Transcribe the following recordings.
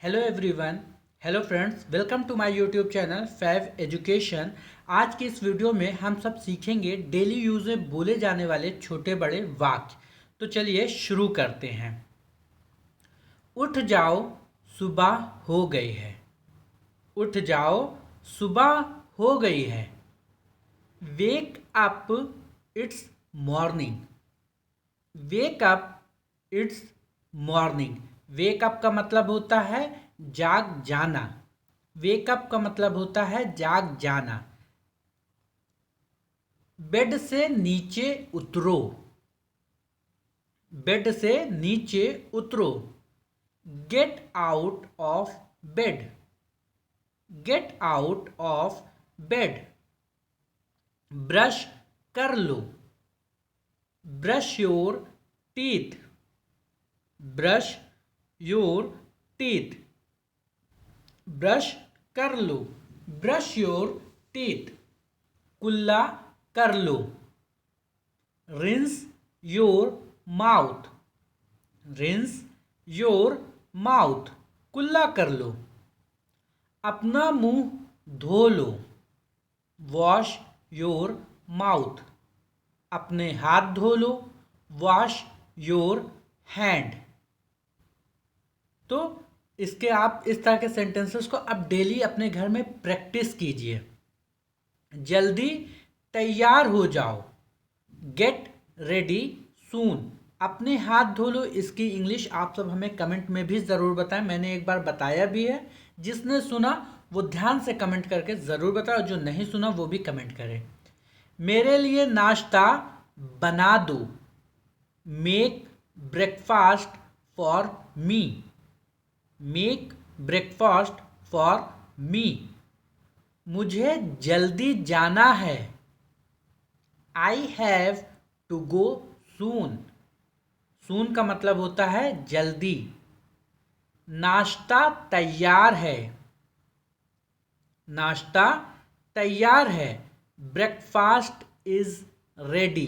Hello everyone. Hello friends, welcome to my YouTube channel Fav Education. आज की इस video में हम सब सीखेंगे डेली यूज में बोले जाने वाले छोटे बड़े वाक्य। तो चलिए शुरू करते हैं। उठ जाओ, सुबह हो गई है। उठ जाओ, सुबह हो गई है। Wake up, it's morning. Wake up, it's morning. Wake up का मतलब होता है जाग जाना। वेक अप का मतलब होता है जाग जाना। बेड से नीचे उतरो। बेड से नीचे उतरो। Get out of bed. Get out of bed. Brush कर लो। Brush your teeth. Brush your teeth. Brush कर लो। Brush your teeth. कुल्ला कर लो। Rinse your mouth. Rinse your mouth. कुल्ला कर लो। अपना मुंह धो लो। Wash your mouth. अपने हाथ धो लो। Wash your hand. तो इसके आप इस तरह के सेंटेंसेस को आप डेली अपने घर में प्रैक्टिस कीजिए। जल्दी तैयार हो जाओ। Get ready soon. अपने हाथ धो लो, इसकी इंग्लिश आप सब हमें कमेंट में भी ज़रूर बताएं। मैंने एक बार बताया भी है। जिसने सुना वो ध्यान से कमेंट करके ज़रूर बताओ, जो नहीं सुना वो भी कमेंट करे। मेरे लिए नाश्ता बना दो। Make breakfast for me. Make breakfast for me. मुझे जल्दी जाना है। आई हैव टू गो सून। सून का मतलब होता है जल्दी। नाश्ता तैयार है। नाश्ता तैयार है। Breakfast is ready.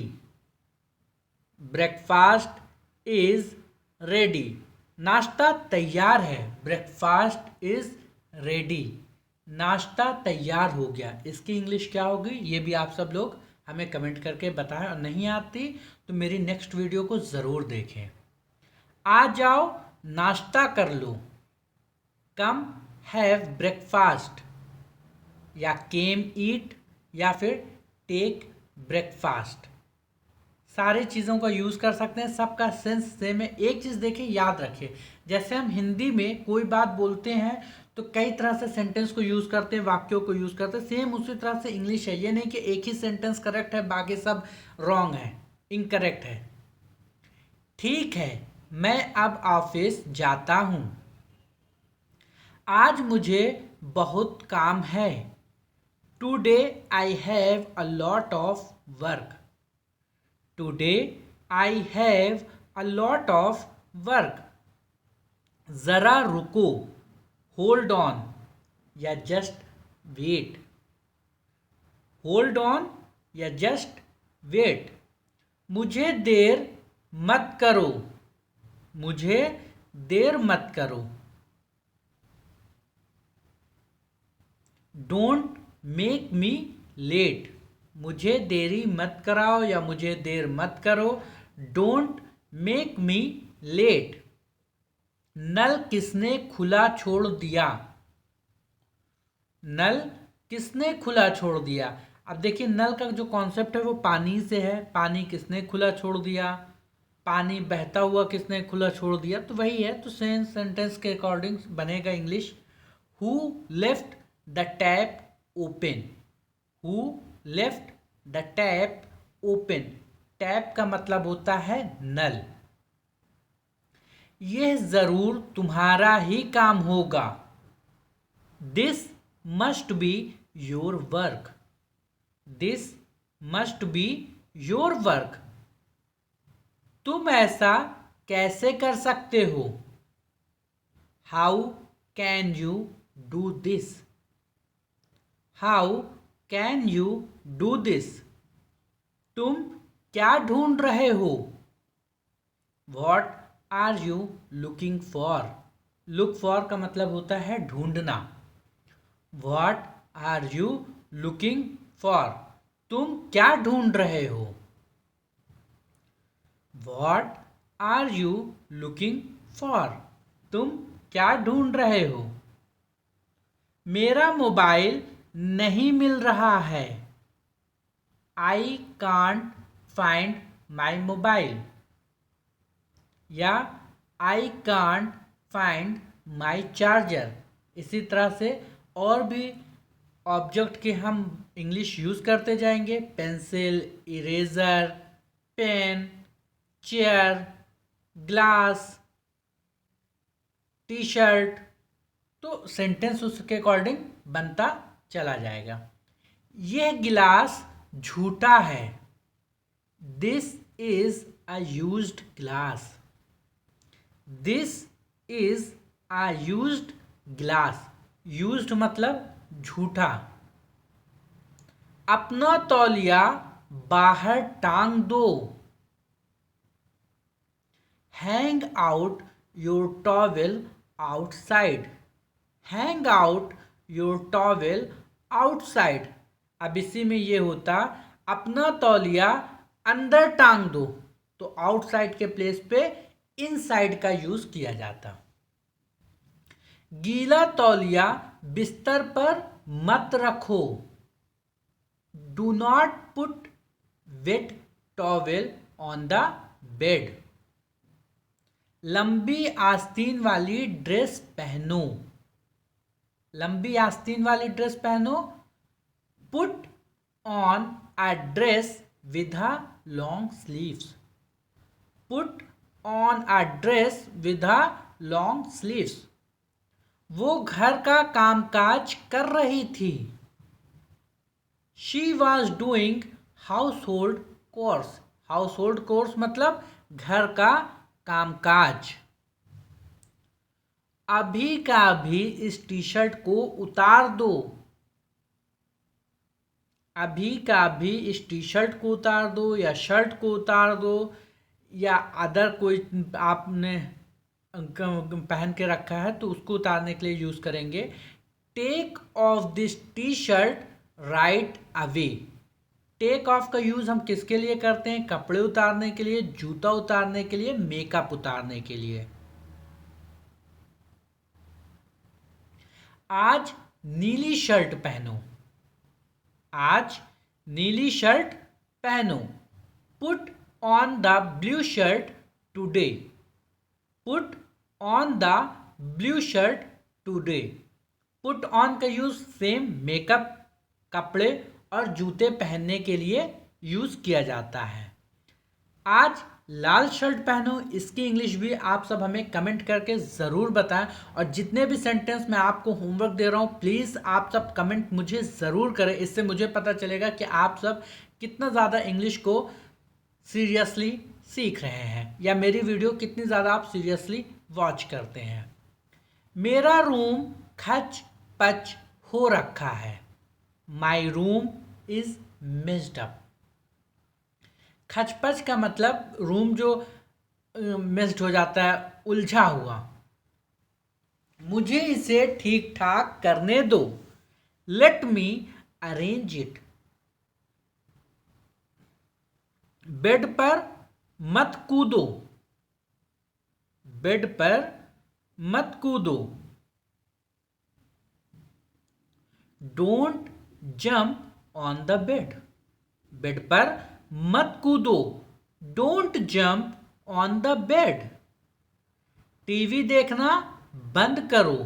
Breakfast is ready. नाश्ता तैयार है। Breakfast is ready. नाश्ता तैयार हो गया। इसकी इंग्लिश क्या होगी ये भी आप सब लोग हमें कमेंट करके बताएं, और नहीं आती तो मेरी नेक्स्ट वीडियो को ज़रूर देखें। आ जाओ, नाश्ता कर लो। कम हैव ब्रेकफास्ट, या केम ईट, या फिर टेक ब्रेकफास्ट। सारी चीज़ों का यूज़ कर सकते हैं, सबका सेंस सेम है। एक चीज़ देखिए, याद रखिए, जैसे हम हिंदी में कोई बात बोलते हैं तो कई तरह से सेंटेंस को यूज़ करते हैं, वाक्यों को यूज़ करते हैं। सेम उसी तरह से इंग्लिश है। ये नहीं कि एक ही सेंटेंस करेक्ट है बाकी सब रॉन्ग है, इनकरेक्ट है। ठीक है, मैं अब ऑफिस जाता हूँ। आज मुझे बहुत काम है। Today I have a lot of work. Today I have a lot of work. ज़रा रुको, होल्ड ऑन, या जस्ट वेट। होल्ड ऑन या जस्ट वेट। मुझे देर मत करो। मुझे देर मत करो। Don't make me late. मुझे देरी मत कराओ या मुझे देर मत करो। Don't make me late. नल किसने खुला छोड़ दिया। नल किसने खुला छोड़ दिया। अब देखिए, नल का जो कॉन्सेप्ट है वो पानी से है। पानी किसने खुला छोड़ दिया। पानी बहता हुआ किसने खुला छोड़ दिया, तो वही है। तो सेम सेंटेंस के अकॉर्डिंग बनेगा English. Who left the tap open. Who left the tap open. Tap का मतलब होता है नल। यह जरूर तुम्हारा ही काम होगा। This must be your work. This must be your work. तुम ऐसा कैसे कर सकते हो। How can you do this. How can you do this. तुम क्या ढूंढ रहे हो। What are you looking for. Look for का मतलब होता है ढूंढना। What are you looking for? तुम क्या ढूंढ रहे हो? What are you looking for? तुम क्या ढूंढ रहे हो? मेरा मोबाइल नहीं मिल रहा है। I can't find my mobile. या I can't find my charger. इसी तरह से और भी ऑब्जेक्ट के हम इंग्लिश यूज़ करते जाएंगे। Pencil, eraser, pen, chair, glass, T shirt. तो सेंटेंस उसके अकॉर्डिंग बनता चला जाएगा। यह गिलास झूठा है। This is a used glass. This is a used glass. Used मतलब झूठा। अपना तौलिया बाहर टांग दो। Hang out your towel outside. Hang out your towel outside. अब इसी में ये होता अपना तौलिया अंदर टांग दो, तो आउटसाइड के प्लेस पे इनसाइड का यूज किया जाता। गीला तौलिया बिस्तर पर मत रखो। Do not put wet towel on the bed. लंबी आस्तीन वाली ड्रेस पहनो। लंबी आस्तीन वाली ड्रेस पहनो। Put on a dress with a long sleeves. Put on a dress with a long sleeves. वो घर का कामकाज कर रही थी। She was doing house hold course. House hold course मतलब घर का कामकाज। अभी का अभी इस टी शर्ट को उतार दो। अभी का अभी इस टी शर्ट को उतार दो या शर्ट को उतार दो या अदर कोई आपने पहन के रखा है तो उसको उतारने के लिए यूज करेंगे। Take off this T shirt right away. Take off का यूज हम किसके लिए करते हैं? कपड़े उतारने के लिए, जूता उतारने के लिए, मेकअप उतारने के लिए। आज नीली शर्ट पहनो। आज नीली शर्ट पहनो। Put on the blue shirt today. Put on the blue shirt today. Put on का यूज सेम मेकअप, कपड़े और जूते पहनने के लिए यूज किया जाता है। आज लाल शर्ट पहनो, इसकी इंग्लिश भी आप सब हमें कमेंट करके ज़रूर बताएं। और जितने भी सेंटेंस मैं आपको होमवर्क दे रहा हूँ प्लीज़ आप सब कमेंट मुझे ज़रूर करें। इससे मुझे पता चलेगा कि आप सब कितना ज़्यादा इंग्लिश को सीरियसली सीख रहे हैं या मेरी वीडियो कितनी ज़्यादा आप सीरियसली वॉच करते हैं। मेरा रूम खच पच हो रखा है। My room is messed up. खचपच का मतलब रूम जो मिस्ड हो जाता है, उलझा हुआ। मुझे इसे ठीक ठाक करने दो। Let me arrange it. Bed पर मत कूदो। बेड पर मत कूदो। Don't jump on the bed. Bed पर मत कूदो। Don't jump on the bed. TV देखना बंद करो।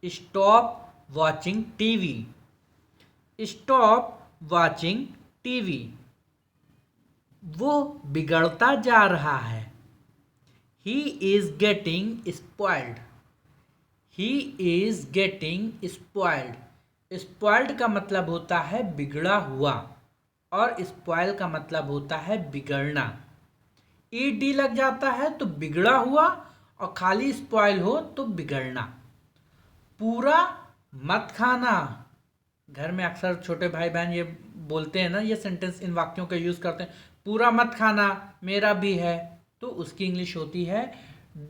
Stop watching TV. Stop watching TV. वो बिगड़ता जा रहा है। He is getting spoiled. He is getting spoiled. Spoiled का मतलब होता है बिगड़ा हुआ और स्पॉइल का मतलब होता है बिगड़ना। ई डी लग जाता है तो बिगड़ा हुआ और खाली स्पॉइल हो तो बिगड़ना। पूरा मत खाना। घर में अक्सर छोटे भाई बहन ये बोलते हैं ना, ये सेंटेंस इन वाक्यों का यूज करते हैं। पूरा मत खाना मेरा भी है, तो उसकी इंग्लिश होती है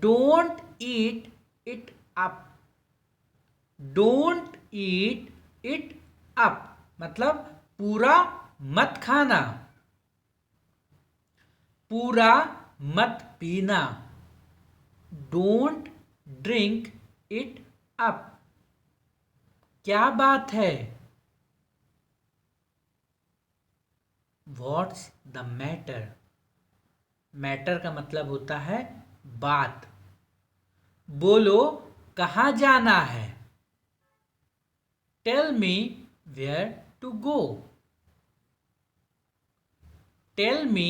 don't eat it up. Don't eat it up मतलब पूरा मत खाना, पूरा मत पीना. Don't drink it up. क्या बात है? What's the matter? मैटर का मतलब होता है बात. बोलो कहाँ जाना है? Tell me where to go. Tell me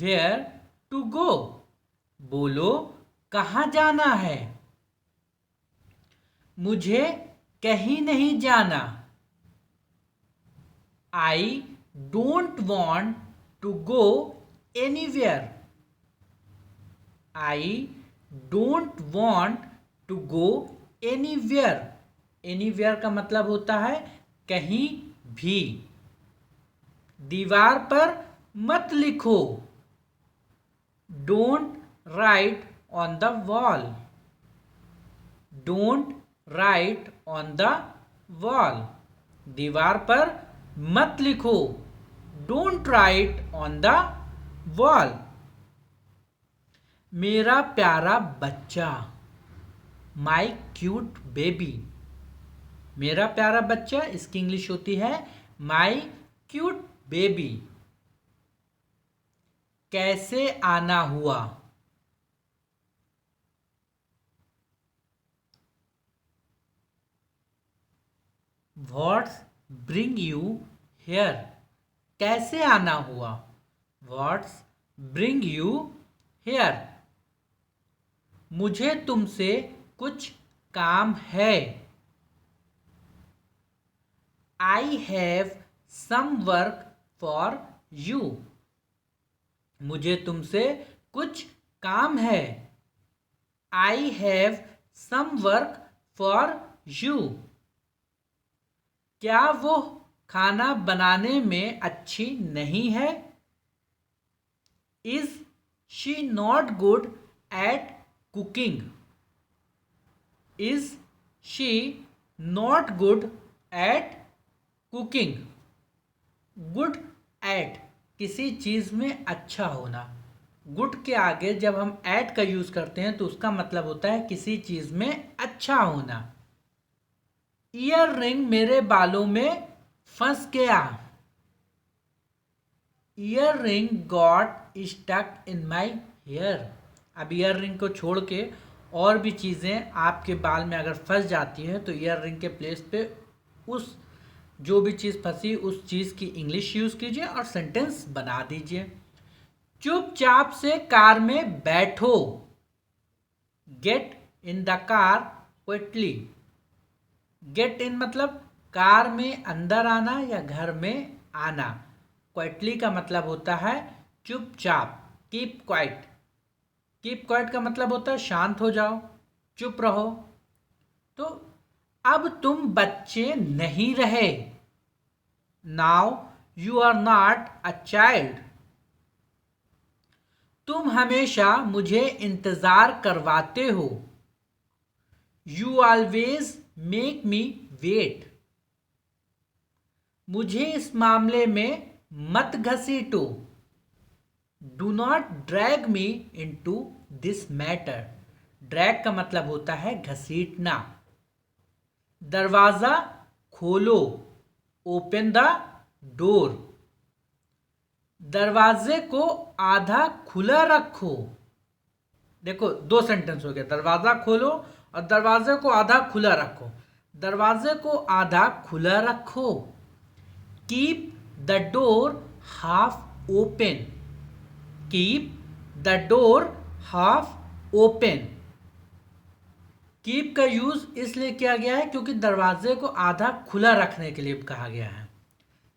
where to go. बोलो कहाँ जाना है? मुझे कहीं नहीं जाना. I don't want to go anywhere. I don't want to go anywhere. Anywhere का मतलब होता है कहीं भी. दीवार पर मत लिखो. Don't write on the wall. Don't write on the wall. दीवार पर मत लिखो. Don't write on the wall. मेरा प्यारा बच्चा. My cute baby. मेरा प्यारा बच्चा, इसकी इंग्लिश होती है My cute baby. कैसे आना हुआ? What's bring you here? कैसे आना हुआ? What's bring you here? मुझे तुमसे कुछ काम है. I have some work for you. मुझे तुमसे कुछ काम है. I have some work for you. क्या वो खाना बनाने में अच्छी नहीं है? Is she not good at cooking? Is she not good at cooking? Good at किसी चीज़ में अच्छा होना. गुड के आगे जब हम एट का यूज़ करते हैं तो उसका मतलब होता है किसी चीज़ में अच्छा होना. ईयर रिंग मेरे बालों में फंस गया. Earring got stuck in my hair. अब ईयर रिंग को छोड़ के और भी चीज़ें आपके बाल में अगर फंस जाती है तो ईयर रिंग के प्लेस पे उस जो भी चीज़ फंसी उस चीज़ की इंग्लिश यूज़ कीजिए और सेंटेंस बना दीजिए. चुपचाप से कार में बैठो. Get in the car quickly. Get in मतलब कार में अंदर आना या घर में आना. क्वाइटली का मतलब होता है चुपचाप. Keep quiet. कीप क्वाइट का मतलब होता है शांत हो जाओ, चुप रहो. तो अब तुम बच्चे नहीं रहे. Now you are not a child. तुम हमेशा मुझे इंतजार करवाते हो. You always make me wait. मुझे इस मामले में मत घसीटो. Do not drag me into this matter. Drag का मतलब होता है घसीटना. दरवाजा खोलो. Open the door. दरवाजे को आधा खुला रखो. देखो दो सेंटेंस हो गया. दरवाजा खोलो और दरवाजे को आधा खुला रखो. दरवाजे को आधा खुला रखो. Keep the door half open. Keep the door half open. Keep का यूज इसलिए किया गया है क्योंकि दरवाजे को आधा खुला रखने के लिए कहा गया है.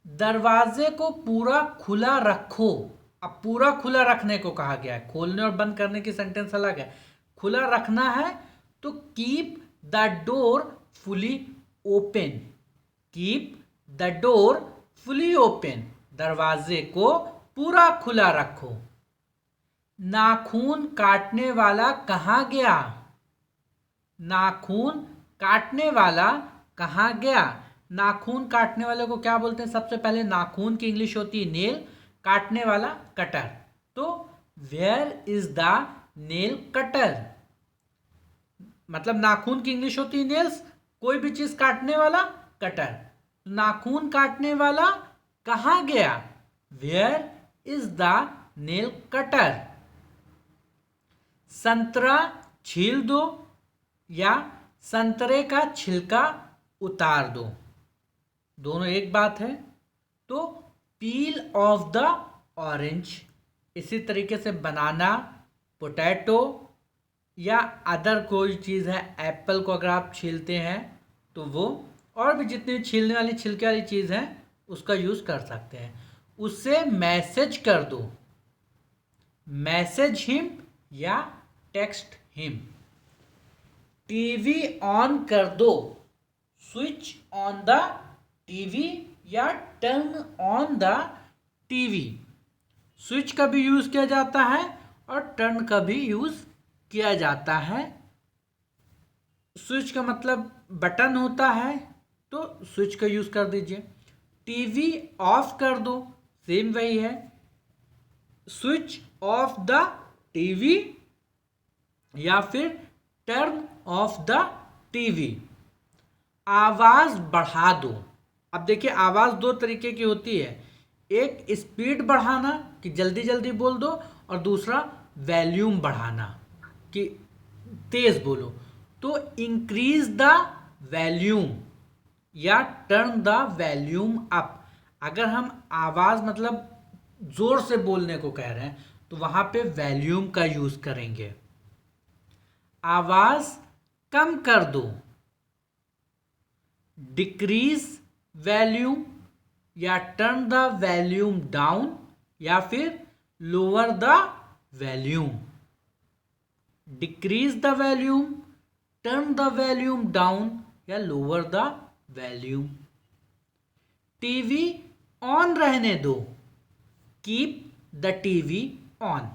दरवाजे को पूरा खुला रखो. अब पूरा खुला रखने को कहा गया है. खोलने और बंद करने की सेंटेंस अलग है. खुला रखना है तो keep the door fully open. Keep the door fully open. दरवाजे को पूरा खुला रखो. नाखून काटने वाला कहाँ गया? नाखून काटने वाला कहाँ गया। नाखून काटने वाले को क्या बोलते हैं? सबसे पहले नाखून की इंग्लिश होती है नेल, काटने वाला कटर। तो where is the nail cutter, मतलब नाखून की इंग्लिश होती है नेल्स, कोई भी चीज काटने वाला कटर। नाखून काटने वाला कहाँ गया? Where is the nail cutter. संतरा छील दो या संतरे का छिलका उतार दो, दोनों एक बात है। तो पील ऑफ द ऑरेंज, इसी तरीके से बनाना, पोटैटो या अदर कोई चीज़ है, एप्पल को अगर आप छीलते हैं तो वो, और भी जितनी छीलने वाली छिलके वाली चीज़ है उसका यूज़ कर सकते हैं। उससे मैसेज कर दो, मैसेज हिम या टेक्स्ट हिम। टीवी ऑन कर दो, स्विच ऑन द टीवी या turn on the TV. Switch का भी यूज़ किया जाता है और टर्न का भी यूज़ किया जाता है। स्विच का मतलब बटन होता है, तो स्विच का यूज़ कर दीजिए। टीवी ऑफ कर दो, सेम वही है, स्विच ऑफ द टीवी या फिर टर्न ऑफ द टीवी। आवाज़ बढ़ा दो, अब देखिए आवाज़ दो तरीके की होती है, एक स्पीड बढ़ाना कि जल्दी जल्दी बोल दो, और दूसरा वॉल्यूम बढ़ाना कि तेज बोलो। तो इंक्रीज द वॉल्यूम या टर्न द वॉल्यूम अप। अगर हम आवाज़ मतलब जोर से बोलने को कह रहे हैं तो वहां पे वॉल्यूम का यूज करेंगे। आवाज कम कर दो, डिक्रीज वॉल्यूम या टर्न द वॉल्यूम डाउन या फिर lower the volume. Decrease the volume, turn the volume down या lower the volume. TV on रहने दो, कीप द टीवी ऑन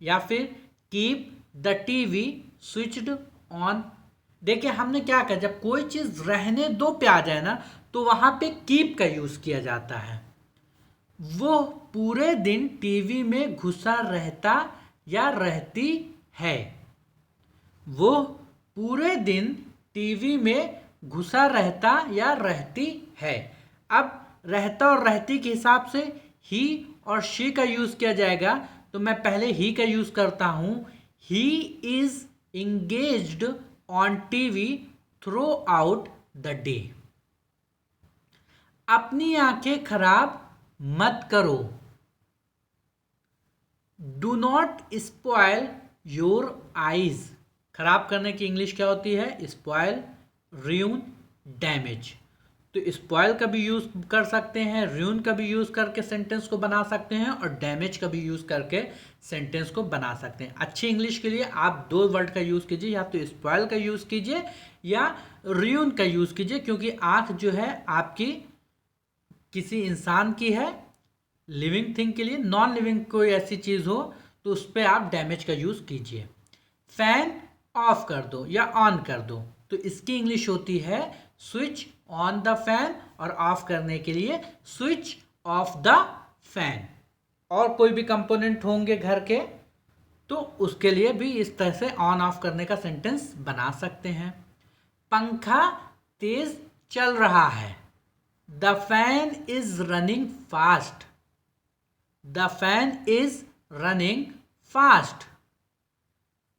या फिर keep the TV switched on. देखिए हमने क्या कहा, जब कोई चीज रहने दो पे आ जाए ना तो वहां पे कीप का यूज किया जाता है। वो पूरे दिन टीवी में घुसा रहता या रहती है। वो पूरे दिन टीवी में घुसा रहता या रहती है। अब रहता और रहती के हिसाब से ही और शी का यूज किया जाएगा, तो मैं पहले ही का यूज करता हूं। He is engaged on TV through out the day. अपनी आंखें खराब मत करो, do not spoil your eyes. खराब करने की इंग्लिश क्या होती है? Spoil, ruin, damage. तो स्पॉयल का भी यूज कर सकते हैं, ruin का भी यूज करके सेंटेंस को बना सकते हैं, और डैमेज का भी यूज करके सेंटेंस को बना सकते हैं। अच्छी इंग्लिश के लिए आप दो वर्ड का यूज कीजिए, या तो स्पॉयल का यूज कीजिए या ruin का यूज कीजिए, क्योंकि आंख जो है आपकी किसी इंसान की है, लिविंग थिंग के लिए। नॉन लिविंग कोई ऐसी चीज हो तो उस पर आप डैमेज का यूज कीजिए। फैन ऑफ कर दो या ऑन कर दो, तो इसकी इंग्लिश होती है स्विच ऑन द फैन, और ऑफ करने के लिए स्विच ऑफ द फैन। और कोई भी कंपोनेंट होंगे घर के तो उसके लिए भी इस तरह से ऑन ऑफ करने का सेंटेंस बना सकते हैं। पंखा तेज चल रहा है, the fan is running fast. The fan is running fast.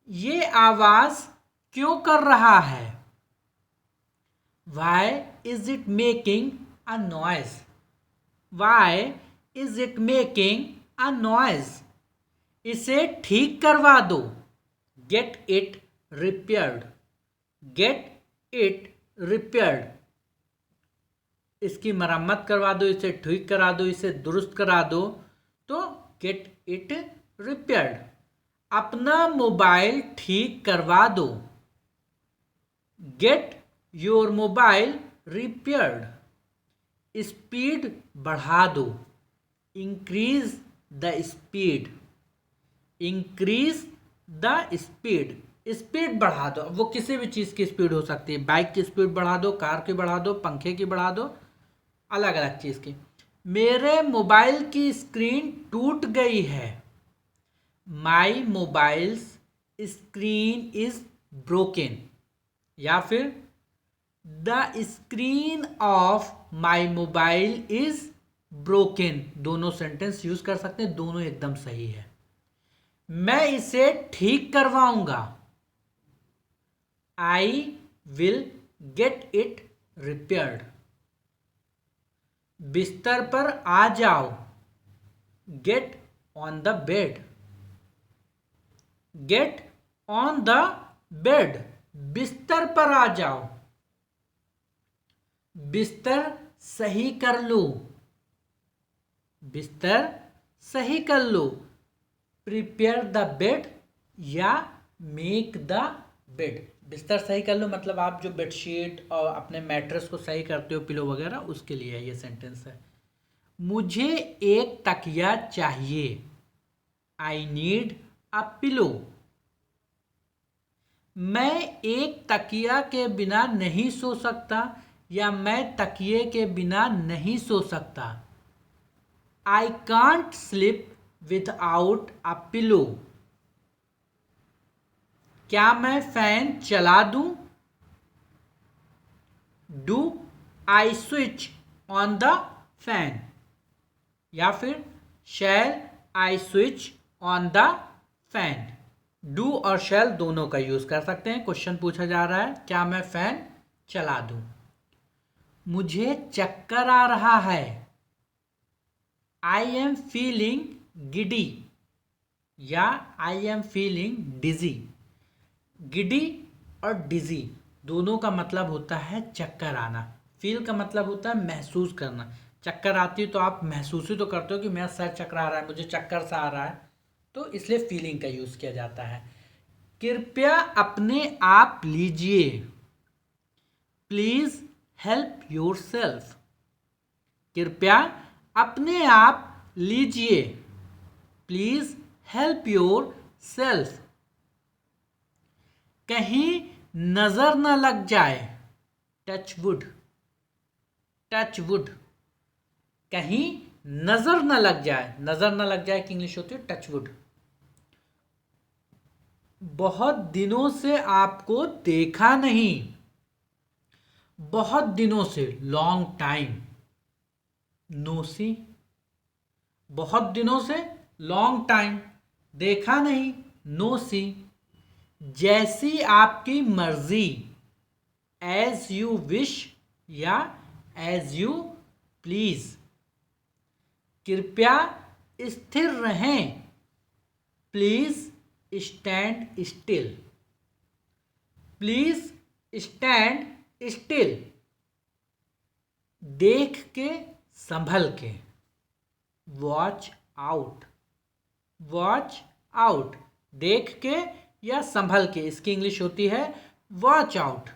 ये आवाज क्यों कर रहा है? Why is it making a noise. Why is it making a noise. इसे ठीक करवा दो, get it repaired. Get it repaired, इसकी मरम्मत करवा दो, इसे ठीक करा दो, इसे दुरुस्त करा दो, तो गेट इट रिपेयर्ड। अपना मोबाइल ठीक करवा दो, get your mobile repaired. Speed बढ़ा दो, increase the speed. Increase the speed, speed बढ़ा दो। वो किसी भी चीज़ की स्पीड हो सकती है, बाइक की स्पीड बढ़ा दो, कार की बढ़ा दो, पंखे की बढ़ा दो, अलग अलग चीज़ की। मेरे मोबाइल की स्क्रीन टूट गई है। माई मोबाइल्स स्क्रीन इज ब्रोकन। या फिर the screen of my mobile is broken. दोनों सेंटेंस यूज कर सकते हैं, दोनों एकदम सही है। मैं इसे ठीक करवाऊंगा। I will get it repaired. बिस्तर पर आ जाओ। Get on the bed. Get on the bed. बिस्तर पर आ जाओ। बिस्तर सही कर लो। बिस्तर सही कर लो। प्रिपेयर द बेड या मेक द बेड। बिस्तर सही कर लो मतलब आप जो बेडशीट और अपने मैट्रेस को सही करते हो, पिलो वगैरह, उसके लिए ये सेंटेंस है। मुझे एक तकिया चाहिए। I need a pillow. मैं एक तकिया के बिना नहीं सो सकता या मैं तकिए के बिना नहीं सो सकता। I can't sleep without a pillow. क्या मैं फैन चला दूं? Do I switch on the fan. या फिर shall I switch on the fan. Do और शैल दोनों का यूज कर सकते हैं। क्वेश्चन पूछा जा रहा है क्या मैं फैन चला दूं। मुझे चक्कर आ रहा है। आई एम फीलिंग गिडी या I am feeling dizzy. Giddy और डिजी दोनों का मतलब होता है चक्कर आना। फील का मतलब होता है महसूस करना। चक्कर आती है तो आप महसूस ही तो करते हो कि मेरा सर चकरा रहा है, मुझे चक्कर सा आ रहा है, तो इसलिए फीलिंग का यूज किया जाता है। कृपया अपने आप लीजिए। Please help yourself. कृपया अपने आप लीजिए। Please help your self. कहीं नजर न लग जाए। Touch wood. Touch wood. कहीं नजर न लग जाए। नजर न लग जाए की इंग्लिश होती है टच वुड। बहुत दिनों से आपको देखा नहीं। बहुत दिनों से लॉन्ग टाइम। नो सी। बहुत दिनों से लॉन्ग टाइम। देखा नहीं, नो सी। जैसी आपकी मर्जी। एज यू विश या एज यू प्लीज। कृपया स्थिर रहें। Please stand still. Please stand still. देख के संभल के। Watch out. Watch out. देख के या संभल के, इसकी इंग्लिश होती है वॉच आउट।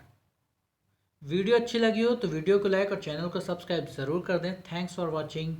वीडियो अच्छी लगी हो तो वीडियो को लाइक और चैनल को सब्सक्राइब जरूर कर दें। Thanks for watching.